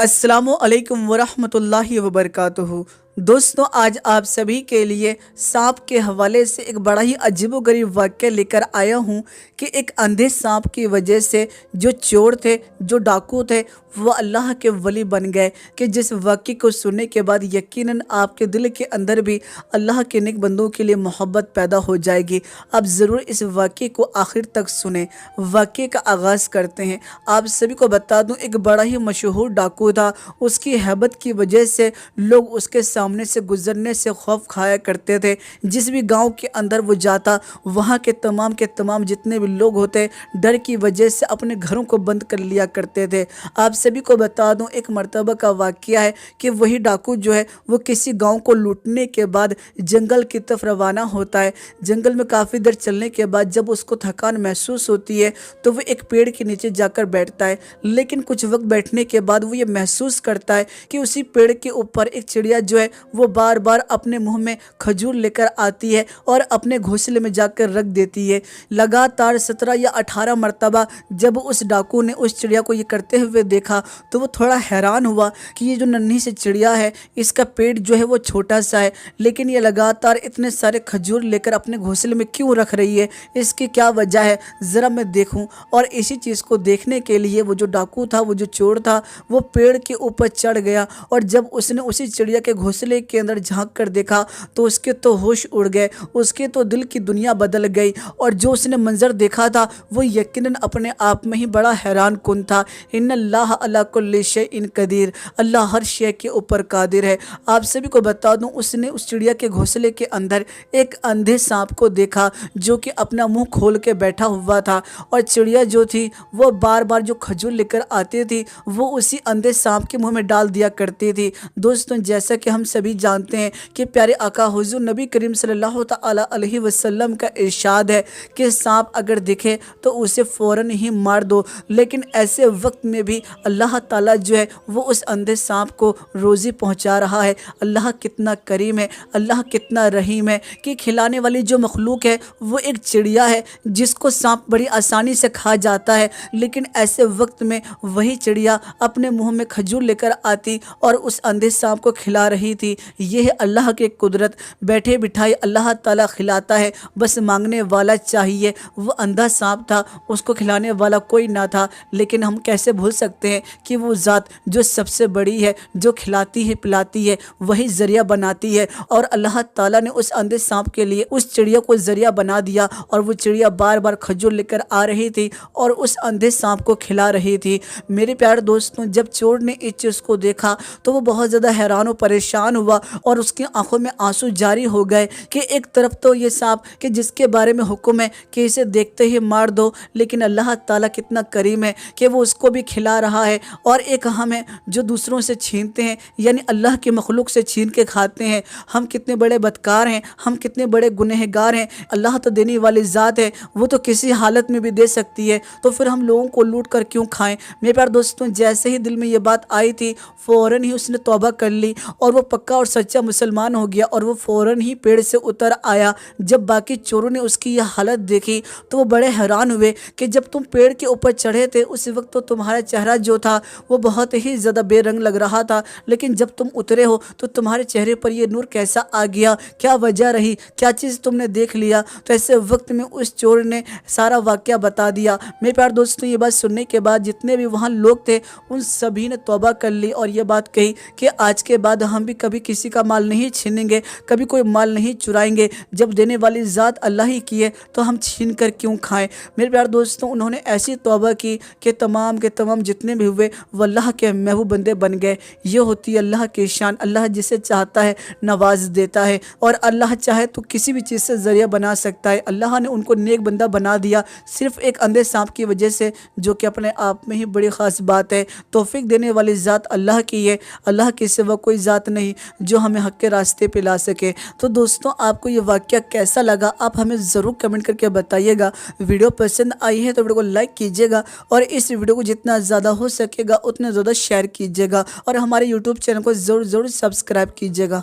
अस्सलामुअलैकुम वरहमतुल्लाहि वबरकातुहू। दोस्तों, आज आप सभी के लिए सांप के हवाले से एक बड़ा ही अजीबोगरीब वाक़या लेकर आया हूँ कि एक अंधे सांप की वजह से जो चोर थे, जो डाकू थे, वो अल्लाह के वली बन गए। कि जिस वाक़ये को सुनने के बाद यकीनन आपके दिल के अंदर भी अल्लाह के नेक बंदों के लिए मोहब्बत पैदा हो जाएगी। आप ज़रूर इस वाक़ये को आखिर तक सुने। वाक़ये का आगाज़ करते हैं। आप सभी को बता दूँ, एक बड़ा ही मशहूर डाकू था। उसकी हैबत की वजह से लोग उसके सामने से गुजरने से खौफ खाया करते थे। जिस भी गांव के अंदर वो जाता, वहां के तमाम जितने भी लोग होते, डर की वजह से अपने घरों को बंद कर लिया करते थे। आप सभी को बता दूं, एक मर्तबा का वाक़या है कि वही डाकू जो है वो किसी गांव को लूटने के बाद जंगल की तरफ रवाना होता है। जंगल में काफ़ी देर चलने के बाद जब उसको थकान महसूस होती है तो वो एक पेड़ के नीचे जाकर बैठता है। लेकिन कुछ वक्त बैठने के बाद वो ये महसूस करता है कि उसी पेड़ के ऊपर एक चिड़िया जो है वो बार बार अपने मुंह में खजूर लेकर आती है और अपने घोंसले में जाकर रख देती है। लगातार 17 या 18 मरतबा जब उस डाकू ने उस चिड़िया को ये करते हुए देखा तो वो थोड़ा हैरान हुआ कि ये जो नन्ही सी चिड़िया है, इसका पेट जो है वो छोटा सा है, लेकिन ये लगातार इतने सारे खजूर लेकर अपने घोंसले में क्यों रख रही है, इसकी क्या वजह है, ज़रा मैं देखूं। और इसी चीज़ को देखने के लिए वो जो डाकू था, वो जो चोर था, वो पेड़ के ऊपर चढ़ गया। और जब उसने उसी चिड़िया के घोंसले के अंदर झांक कर देखा तो उसके तो होश उड़ गए, उसके तो दिल की दुनिया बदल गई। और जो उसने मंजर देखा था वो यकीनन अपने आप में ही बड़ा हैरान कुन था। इन्नल्लाह अला कुल्लि शैइन कदीर, अल्लाह हर शय के ऊपर कादिर है। आप सभी को बता दूं, उसने उस चिड़िया के घोंसले के अंदर एक अंधे सांप को देखा जो कि अपना मुंह खोल के बैठा हुआ था। और चिड़िया जो थी वो बार बार जो खजूर लेकर आती थी वो उसी अंधे सांप के मुंह में डाल दिया करती थी। दोस्तों, जैसा कि हम सभी जानते हैं कि प्यारे आका हुजूर नबी करीम सल्लल्लाहु तआला अलैहि वसल्लम का इरशाद है कि सांप अगर दिखे तो उसे फ़ौरन ही मार दो। लेकिन ऐसे वक्त में भी अल्लाह ताला जो है वो उस अंधे सांप को रोज़ी पहुंचा रहा है। अल्लाह कितना करीम है, अल्लाह कितना रहीम है कि खिलाने वाली जो मखलूक है वो एक चिड़िया है जिसको सांप बड़ी आसानी से खा जाता है। लेकिन ऐसे वक्त में वही चिड़िया अपने मुंह में खजूर लेकर आती और उस अंधे सांप को खिला रही थी। यह है अल्लाह की कुदरत। बैठे बिठाए अल्लाह ताला खिलाता है, बस मांगने वाला चाहिए। वो अंधा सांप था, उसको खिलाने वाला कोई ना था, लेकिन हम कैसे भूल सकते हैं कि वो ज़ात जो सबसे बड़ी है, जो खिलाती है पिलाती है, वही ज़रिया बनाती है। और अल्लाह ताला ने उस अंधे सांप के लिए उस चिड़िया को ज़रिया बना दिया और वो चिड़िया बार बार खजूर लेकर आ रही थी और उस अंधे सांप को खिला रही थी। मेरे प्यारे दोस्तों, जब चोर ने इस चीज़ को देखा तो वो बहुत ज़्यादा हैरान और परेशान हुआ और उसकी आंखों में आंसू जारी हो गए कि एक तरफ तो ये सांप कि जिसके बारे में हुक्म है कि इसे देखते ही मार दो, लेकिन अल्लाह ताला कितना करीम है कि वो उसको भी खिला रहा है। और एक हम हैं जो दूसरों से छीनते हैं, यानी अल्लाह के मखलूक से छीन के खाते हैं। हम कितने बड़े बदकार हैं, हम कितने बड़े गुनहगार हैं। अल्लाह तो देने वाली ज़ात है, वो तो किसी हालत में भी दे सकती है, तो फिर हम लोगों को लूट कर क्यों खाएं। मेरे प्यारे दोस्तों, जैसे ही दिल में ये बात आई थी फ़ौरन ही उसने तौबा कर ली और वो पक्का और सच्चा मुसलमान हो गया और वो फ़ौरन ही पेड़ से उतर आया। जब बाकी चोरों ने उसकी यह हालत देखी तो वो बड़े हैरान हुए कि जब तुम पेड़ के ऊपर चढ़े थे उस वक्त तो तुम्हारा चेहरा जो था वो बहुत ही ज़्यादा बेरंग लग रहा था, लेकिन जब तुम उतरे हो तो तुम्हारे चेहरे पर ये नूर कैसा आ गया, क्या वजह रही, क्या चीज़ तुमने देख लिया। तो ऐसे वक्त में उस चोर ने सारा वाक़या बता दिया। मेरे प्यारे दोस्तों, ये बात सुनने के बाद जितने भी वहाँ लोग थे उन सभी ने तौबा कर ली और ये बात कही कि आज के बाद हम भी कभी किसी का माल नहीं छीनेंगे, कभी कोई माल नहीं चुराएंगे। जब देने वाली ज़ात अल्लाह ही की है तो हम छीन कर क्यों खाएं। मेरे प्यारे दोस्तों, उन्होंने ऐसी तौबा की कि तमाम के तमाम जितने भी हुए वो अल्लाह के महबूब बंदे बन गए। ये होती है अल्लाह की शान। अल्लाह जिसे चाहता है नवाज देता है और अल्लाह चाहे तो किसी भी चीज़ से ज़रिया बना सकता है। अल्लाह ने उनको नेक बंदा बना दिया सिर्फ एक अंधे सांप की वजह से, जो कि अपने आप में ही बड़ी ख़ास बात है। तौफीक देने वाली ज़ात अल्लाह की है, अल्लाह के सिवा कोई ज़ात नहीं जो हमें हक़ के रास्ते पे ला सके। तो दोस्तों, आपको ये वाक़या कैसा लगा आप हमें ज़रूर कमेंट करके बताइएगा। वीडियो पसंद आई है तो वीडियो को लाइक कीजिएगा और इस वीडियो को जितना ज़्यादा हो सकेगा उतना ज़्यादा शेयर कीजिएगा और हमारे यूट्यूब चैनल को ज़रूर सब्सक्राइब कीजिएगा।